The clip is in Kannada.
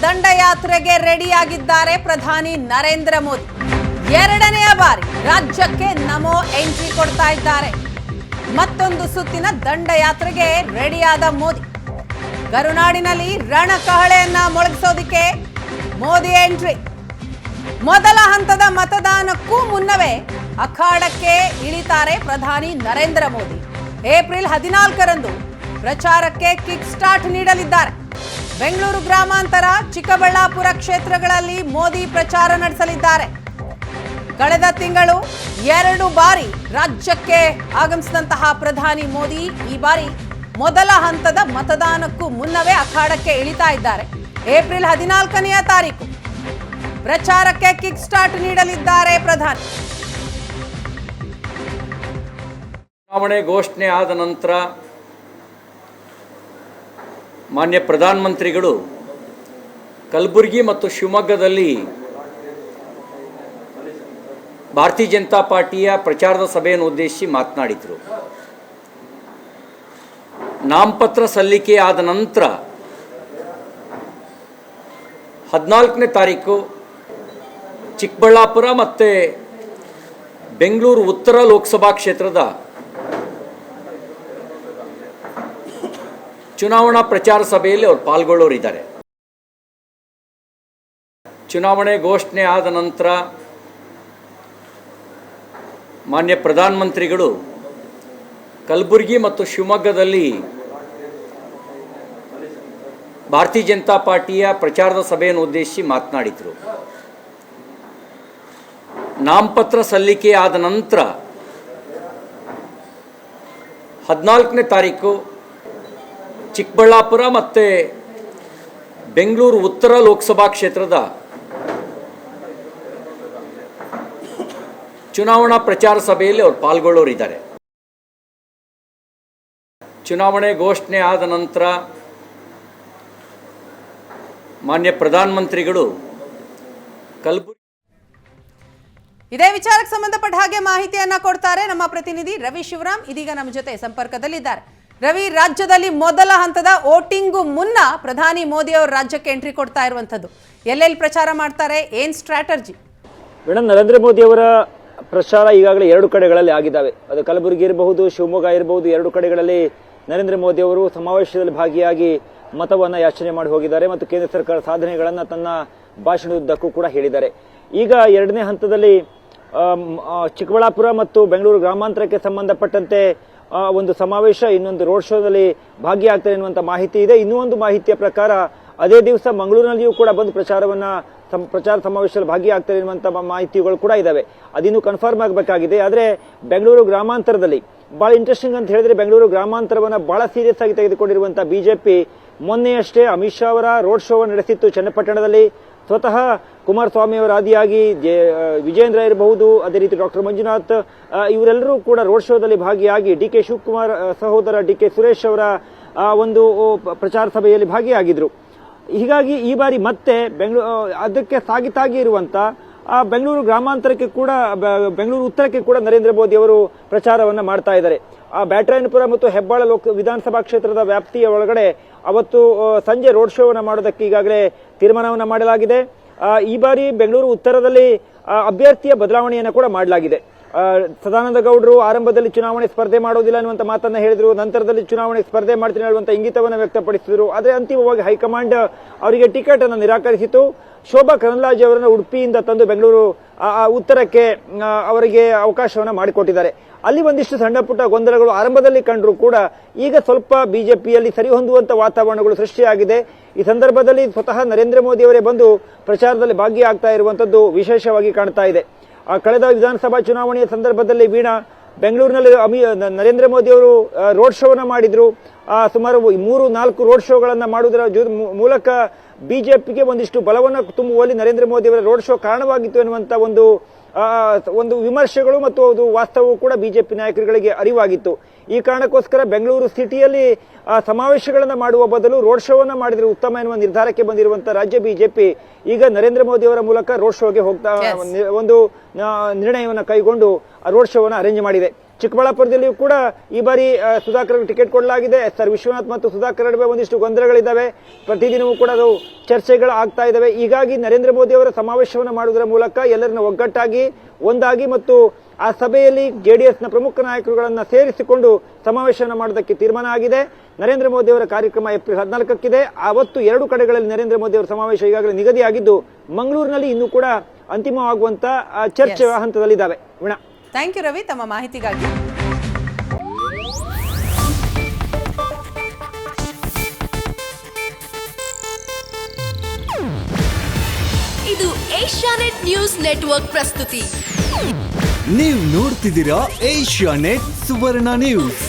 ದಂಡಯಾತ್ರೆಗೆ ರೆಡಿಯಾಗಿದ್ದಾರೆ ಪ್ರಧಾನಿ ನರೇಂದ್ರ ಮೋದಿ. ಎರಡನೆಯ ಬಾರಿ ರಾಜ್ಯಕ್ಕೆ ನಮೋ ಎಂಟ್ರಿ ಕೊಡ್ತಾ ಇದ್ದಾರೆ. ಮತ್ತೊಂದು ಸುತ್ತಿನ ದಂಡಯಾತ್ರೆಗೆ ರೆಡಿಯಾದ ಮೋದಿ. ಕರುನಾಡಿನಲ್ಲಿ ರಣಕಹಳೆಯನ್ನ ಮೊಳಗಿಸೋದಕ್ಕೆ ಮೋದಿ ಎಂಟ್ರಿ. ಮೊದಲ ಹಂತದ ಮತದಾನಕ್ಕೂ ಮುನ್ನವೇ ಅಖಾಡಕ್ಕೆ ಇಳಿತಾರೆ ಪ್ರಧಾನಿ ನರೇಂದ್ರ ಮೋದಿ. ಏಪ್ರಿಲ್ 14ರಂದು ಪ್ರಚಾರಕ್ಕೆ ಕಿಕ್ ಸ್ಟಾರ್ಟ್ ನೀಡಲಿದ್ದಾರೆ. ಬೆಂಗಳೂರು ಗ್ರಾಮಾಂತರ, ಚಿಕ್ಕಬಳ್ಳಾಪುರ ಕ್ಷೇತ್ರಗಳಲ್ಲಿ ಮೋದಿ ಪ್ರಚಾರ ನಡೆಸಲಿದ್ದಾರೆ. ಕಳೆದ ತಿಂಗಳು 2 ಬಾರಿ ರಾಜ್ಯಕ್ಕೆ ಆಗಮಿಸಿದಂತಹ ಪ್ರಧಾನಿ ಮೋದಿ ಈ ಬಾರಿ ಮೊದಲ ಹಂತದ ಮತದಾನಕ್ಕೂ ಮುನ್ನವೇ ಅಖಾಡಕ್ಕೆ ಇಳಿತಾ ಇದ್ದಾರೆ. ಏಪ್ರಿಲ್ 14ನೆಯ ತಾರೀಕು ಪ್ರಚಾರಕ್ಕೆ ಕಿಕ್ ಸ್ಟಾರ್ಟ್ ನೀಡಲಿದ್ದಾರೆ ಪ್ರಧಾನಿ. ಚುನಾವಣೆ ಘೋಷಣೆ ಆದ ನಂತರ ಮಾನ್ಯ ಪ್ರಧಾನಮಂತ್ರಿಗಳು ಕಲಬುರಗಿ ಮತ್ತು ಶಿವಮೊಗ್ಗದಲ್ಲಿ ಭಾರತೀಯ ಜನತಾ ಪಾರ್ಟಿಯ ಪ್ರಚಾರದ ಸಭೆಯನ್ನು ಉದ್ದೇಶಿಸಿ ಮಾತನಾಡಿದರು. ನಾಮಪತ್ರ ಸಲ್ಲಿಕೆ ಆದ ನಂತರ 14ನೇ ತಾರೀಕು ಚಿಕ್ಕಬಳ್ಳಾಪುರ ಮತ್ತು ಬೆಂಗಳೂರು ಉತ್ತರ ಲೋಕಸಭಾ ಕ್ಷೇತ್ರದ ಚುನಾವಣಾ ಪ್ರಚಾರ ಸಭೆಯಲ್ಲಿ ಅವರು ಪಾಲ್ಗೊಳ್ಳೋರಿದ್ದಾರೆ. ಚುನಾವಣೆ ಘೋಷಣೆ ಆದ ನಂತರ ಮಾನ್ಯ ಪ್ರಧಾನಮಂತ್ರಿಗಳು ಕಲಬುರಗಿ ಮತ್ತು ಶಿವಮೊಗ್ಗದಲ್ಲಿ ಭಾರತೀಯ ಜನತಾ ಪಾರ್ಟಿಯ ಪ್ರಚಾರದ ಸಭೆಯನ್ನು ಉದ್ದೇಶಿಸಿ ಮಾತನಾಡಿದರು. ನಾಮಪತ್ರ ಸಲ್ಲಿಕೆ ಆದ ನಂತರ 14ನೇ ತಾರೀಕು ಚಿಕ್ಕಬಳ್ಳಾಪುರ ಮತ್ತು ಬೆಂಗಳೂರು ಉತ್ತರ ಲೋಕಸಭಾ ಕ್ಷೇತ್ರದ ಚುನಾವಣಾ ಪ್ರಚಾರ ಸಭೆಯಲ್ಲಿ ಅವರು ಪಾಲ್ಗೊಳ್ಳೋರಿದ್ದಾರೆ. ಚುನಾವಣೆ ಘೋಷಣೆ ಆದ ನಂತರ ಮಾನ್ಯ ಪ್ರಧಾನಮಂತ್ರಿಗಳು ಕಲಬುರಗಿ. ಇದೇ ವಿಚಾರಕ್ಕೆ ಸಂಬಂಧಪಟ್ಟ ಹಾಗೆ ಮಾಹಿತಿಯನ್ನ ಕೊಡ್ತಾರೆ ನಮ್ಮ ಪ್ರತಿನಿಧಿ ರವಿ ಶಿವರಾಮ್. ಇದೀಗ ನಮ್ಮ ಜೊತೆ ಸಂಪರ್ಕದಲ್ಲಿದ್ದಾರೆ. ರವಿ, ರಾಜ್ಯದಲ್ಲಿ ಮೊದಲ ಹಂತದ ವೋಟಿಂಗು ಮುನ್ನ ಪ್ರಧಾನಿ ಮೋದಿ ಅವರು ರಾಜ್ಯಕ್ಕೆ ಎಂಟ್ರಿ ಕೊಡ್ತಾ ಇರುವಂತದ್ದು, ಎಲ್ಲೆಲ್ಲಿ ಪ್ರಚಾರ ಮಾಡ್ತಾರೆ, ಏನ್ ಸ್ಟ್ರಾಟಜಿ? ಮೇಡಮ್, ನರೇಂದ್ರ ಮೋದಿ ಅವರ ಪ್ರಚಾರ ಈಗಾಗಲೇ 2 ಕಡೆಗಳಲ್ಲಿ ಆಗಿದ್ದಾವೆ. ಅದು ಕಲಬುರಗಿ ಇರಬಹುದು, ಶಿವಮೊಗ್ಗ ಇರಬಹುದು. 2 ಕಡೆಗಳಲ್ಲಿ ನರೇಂದ್ರ ಮೋದಿ ಅವರು ಸಮಾವೇಶದಲ್ಲಿ ಭಾಗಿಯಾಗಿ ಮತವನ್ನು ಯಾಚನೆ ಮಾಡಿ ಹೋಗಿದ್ದಾರೆ ಮತ್ತು ಕೇಂದ್ರ ಸರ್ಕಾರ ಸಾಧನೆಗಳನ್ನು ತನ್ನ ಭಾಷಣದುದ್ದಕ್ಕೂ ಕೂಡ ಹೇಳಿದ್ದಾರೆ. ಈಗ 2ನೇ ಹಂತದಲ್ಲಿ ಚಿಕ್ಕಬಳ್ಳಾಪುರ ಮತ್ತು ಬೆಂಗಳೂರು ಗ್ರಾಮಾಂತರಕ್ಕೆ ಸಂಬಂಧಪಟ್ಟಂತೆ ಒಂದು ಸಮಾವೇಶ, ಇನ್ನೊಂದು ರೋಡ್ ಶೋದಲ್ಲಿ ಭಾಗಿಯಾಗ್ತಾರೆ ಎನ್ನುವಂಥ ಮಾಹಿತಿ ಇದೆ. ಇನ್ನೂ ಒಂದು ಮಾಹಿತಿಯ ಪ್ರಕಾರ ಅದೇ ದಿವಸ ಮಂಗಳೂರಿನಲ್ಲಿಯೂ ಕೂಡ ಬಂದು ಪ್ರಚಾರ ಸಮಾವೇಶದಲ್ಲಿ ಭಾಗಿಯಾಗ್ತಾರೆ ಎನ್ನುವಂಥ ಮಾಹಿತಿಗಳು ಕೂಡ ಇದಾವೆ. ಅದಿನ್ನೂ ಕನ್ಫರ್ಮ್ ಆಗಬೇಕಾಗಿದೆ. ಆದರೆ ಬೆಂಗಳೂರು ಗ್ರಾಮಾಂತರದಲ್ಲಿ ಬಹಳ ಇಂಟ್ರೆಸ್ಟಿಂಗ್ ಅಂತ ಹೇಳಿದ್ರೆ, ಬೆಂಗಳೂರು ಗ್ರಾಮಾಂತರವನ್ನು ಬಹಳ ಸೀರಿಯಸ್ ಆಗಿ ತೆಗೆದುಕೊಂಡಿರುವಂಥ ಬಿಜೆಪಿ ಮೊನ್ನೆಯಷ್ಟೇ ಅಮಿತ್ ಶಾ ಅವರ ರೋಡ್ ಶೋವನ್ನು ನಡೆಸಿತ್ತು ಚನ್ನಪಟ್ಟಣದಲ್ಲಿ. ಸ್ವತಃ ಕುಮಾರಸ್ವಾಮಿ ಅವರ ಆದಿಯಾಗಿ ವಿಜೇಂದ್ರ ಇರಬಹುದು, ಅದೇ ರೀತಿ ಡಾಕ್ಟರ್ ಮಂಜುನಾಥ್, ಇವರೆಲ್ಲರೂ ಕೂಡ ರೋಡ್ ಶೋದಲ್ಲಿ ಭಾಗಿಯಾಗಿ ಡಿ ಕೆ ಶಿವಕುಮಾರ್ ಸಹೋದರ ಡಿ ಕೆ ಸುರೇಶ್ ಅವರ ಒಂದು ಪ್ರಚಾರ ಸಭೆಯಲ್ಲಿ ಭಾಗಿಯಾಗಿದ್ರು. ಹೀಗಾಗಿ ಈ ಬಾರಿ ಮತ್ತೆ ಅದಕ್ಕೆ ಸಾಗಿತಾಗಿ ಇರುವಂತ ಬೆಂಗಳೂರು ಗ್ರಾಮಾಂತರಕ್ಕೆ ಕೂಡ, ಬೆಂಗಳೂರು ಉತ್ತರಕ್ಕೆ ಕೂಡ ನರೇಂದ್ರ ಮೋದಿ ಅವರು ಪ್ರಚಾರವನ್ನ ಮಾಡ್ತಾ ಇದ್ದಾರೆ. ಬ್ಯಾಟರಾಯನಪುರ ಮತ್ತು ಹೆಬ್ಬಾಳ ವಿಧಾನಸಭಾ ಕ್ಷೇತ್ರದ ವ್ಯಾಪ್ತಿಯ ಒಳಗಡೆ ಅವತ್ತು ಸಂಜೆ ರೋಡ್ ಶೋವನ್ನು ಮಾಡೋದಕ್ಕೆ ಈಗಾಗಲೇ ತೀರ್ಮಾನವನ್ನು ಮಾಡಲಾಗಿದೆ. ಈ ಬಾರಿ ಬೆಂಗಳೂರು ಉತ್ತರದಲ್ಲಿ ಅಭ್ಯರ್ಥಿಯ ಬದಲಾವಣೆಯನ್ನು ಕೂಡ ಮಾಡಲಾಗಿದೆ. ಸದಾನಂದ ಗೌಡರು ಆರಂಭದಲ್ಲಿ ಚುನಾವಣೆ ಸ್ಪರ್ಧೆ ಮಾಡೋದಿಲ್ಲ ಅನ್ನುವಂಥ ಮಾತನ್ನ ಹೇಳಿದ್ರು. ನಂತರದಲ್ಲಿ ಚುನಾವಣೆ ಸ್ಪರ್ಧೆ ಮಾಡ್ತೀನಿ ಹೇಳುವಂತ ಇಂಗಿತವನ್ನು ವ್ಯಕ್ತಪಡಿಸಿದ್ರು. ಆದರೆ ಅಂತಿಮವಾಗಿ ಹೈಕಮಾಂಡ್ ಅವರಿಗೆ ಟಿಕೆಟ್ ಅನ್ನು ನಿರಾಕರಿಸಿತು. ಶೋಭಾ ಕರಂದ್ಲಾಜೆ ಅವರನ್ನು ಉಡುಪಿಯಿಂದ ತಂದು ಬೆಂಗಳೂರು ಉತ್ತರಕ್ಕೆ ಅವರಿಗೆ ಅವಕಾಶವನ್ನು ಮಾಡಿಕೊಟ್ಟಿದ್ದಾರೆ. ಅಲ್ಲಿ ಒಂದಿಷ್ಟು ಸಣ್ಣ ಪುಟ್ಟ ಗೊಂದಲಗಳು ಆರಂಭದಲ್ಲಿ ಕಂಡರೂ ಕೂಡ ಈಗ ಸ್ವಲ್ಪ ಬಿಜೆಪಿಯಲ್ಲಿ ಸರಿಹೊಂದುವಂತ ವಾತಾವರಣಗಳು ಸೃಷ್ಟಿಯಾಗಿದೆ. ಈ ಸಂದರ್ಭದಲ್ಲಿ ಸ್ವತಃ ನರೇಂದ್ರ ಮೋದಿ ಅವರೇ ಬಂದು ಪ್ರಚಾರದಲ್ಲಿ ಭಾಗಿಯಾಗ್ತಾ ಇರುವಂತದ್ದು ವಿಶೇಷವಾಗಿ ಕಾಣ್ತಾ ಇದೆ. ಕಳೆದ ವಿಧಾನಸಭಾ ಚುನಾವಣೆಯ ಸಂದರ್ಭದಲ್ಲಿ ವೀಣಾ ಬೆಂಗಳೂರಿನಲ್ಲಿ ನರೇಂದ್ರ ಮೋದಿ ಅವರು ರೋಡ್ ಶೋವನ್ನು ಮಾಡಿದ್ರು. ಸುಮಾರು 3-4 ರೋಡ್ ಶೋಗಳನ್ನು ಮಾಡುವುದರ ಮೂಲಕ ಬಿಜೆಪಿಗೆ ಒಂದಿಷ್ಟು ಬಲವನ್ನು ತುಂಬುವಲ್ಲಿ ನರೇಂದ್ರ ಮೋದಿ ಅವರ ರೋಡ್ ಶೋ ಕಾರಣವಾಗಿತ್ತು ಎನ್ನುವಂತ ಒಂದು ವಿಮರ್ಶೆಗಳು ಮತ್ತು ಅದು ವಾಸ್ತವವು ಕೂಡ ಬಿಜೆಪಿ ನಾಯಕರುಗಳಿಗೆ ಅರಿವಾಗಿತ್ತು. ಈ ಕಾರಣಕ್ಕೋಸ್ಕರ ಬೆಂಗಳೂರು ಸಿಟಿಯಲ್ಲಿ ಸಮಾವೇಶಗಳನ್ನು ಮಾಡುವ ಬದಲು ರೋಡ್ ಶೋವನ್ನು ಮಾಡಿದರೆ ಉತ್ತಮ ಎನ್ನುವ ನಿರ್ಧಾರಕ್ಕೆ ಬಂದಿರುವಂತಹ ರಾಜ್ಯ ಬಿಜೆಪಿ ಈಗ ನರೇಂದ್ರ ಮೋದಿ ಅವರ ಮೂಲಕ ರೋಡ್ ಶೋಗೆ ಹೋಗ್ತಾ ಒಂದು ನಿರ್ಣಯವನ್ನು ಕೈಗೊಂಡು ರೋಡ್ ಶೋವನ್ನು ಅರೇಂಜ್ ಮಾಡಿದೆ. ಚಿಕ್ಕಬಳ್ಳಾಪುರದಲ್ಲಿಯೂ ಕೂಡ ಈ ಬಾರಿ ಸುಧಾಕರ್ ಟಿಕೆಟ್ ಕೊಡಲಾಗಿದೆ. SR ವಿಶ್ವನಾಥ್ ಮತ್ತು ಸುಧಾಕರ್ ನಡುವೆ ಒಂದಿಷ್ಟು ಗೊಂದಲಗಳಿದ್ದಾವೆ. ಪ್ರತಿದಿನವೂ ಕೂಡ ಅದು ಚರ್ಚೆಗಳು ಆಗ್ತಾ ಇದ್ದಾವೆ. ಹೀಗಾಗಿ ನರೇಂದ್ರ ಮೋದಿ ಅವರ ಸಮಾವೇಶವನ್ನು ಮಾಡುವುದರ ಮೂಲಕ ಎಲ್ಲರನ್ನ ಒಗ್ಗಟ್ಟಾಗಿ ಒಂದಾಗಿ ಮತ್ತು ಆ ಸಭೆಯಲ್ಲಿ JDSನ ಪ್ರಮುಖ ನಾಯಕರುಗಳನ್ನು ಸೇರಿಸಿಕೊಂಡು ಸಮಾವೇಶವನ್ನು ಮಾಡೋದಕ್ಕೆ ತೀರ್ಮಾನ ಆಗಿದೆ. ನರೇಂದ್ರ ಮೋದಿ ಅವರ ಕಾರ್ಯಕ್ರಮ ಏಪ್ರಿಲ್ 14ಕ್ಕಿದೆ. ಅವತ್ತು 2 ಕಡೆಗಳಲ್ಲಿ ನರೇಂದ್ರ ಮೋದಿ ಅವರ ಸಮಾವೇಶ ಈಗಾಗಲೇ ನಿಗದಿಯಾಗಿದ್ದು ಮಂಗಳೂರಿನಲ್ಲಿ ಇನ್ನೂ ಕೂಡ ಅಂತಿಮವಾಗುವಂತ ಚರ್ಚೆ ಹಂತದಲ್ಲಿದ್ದಾವೆ. ವೀಣಾ, ಥ್ಯಾಂಕ್ ಯು ರವಿ ತಮ್ಮ ಮಾಹಿತಿಗಾಗಿ. ಇದು ಏಷ್ಯಾನೆಟ್ ನ್ಯೂಸ್ ನೆಟ್ವರ್ಕ್ ಪ್ರಸ್ತುತಿ. ನೀವು ನೋಡ್ತಿದ್ದೀರಾ ಏಷ್ಯಾನೆಟ್ ಸುವರ್ಣ ನ್ಯೂಸ್.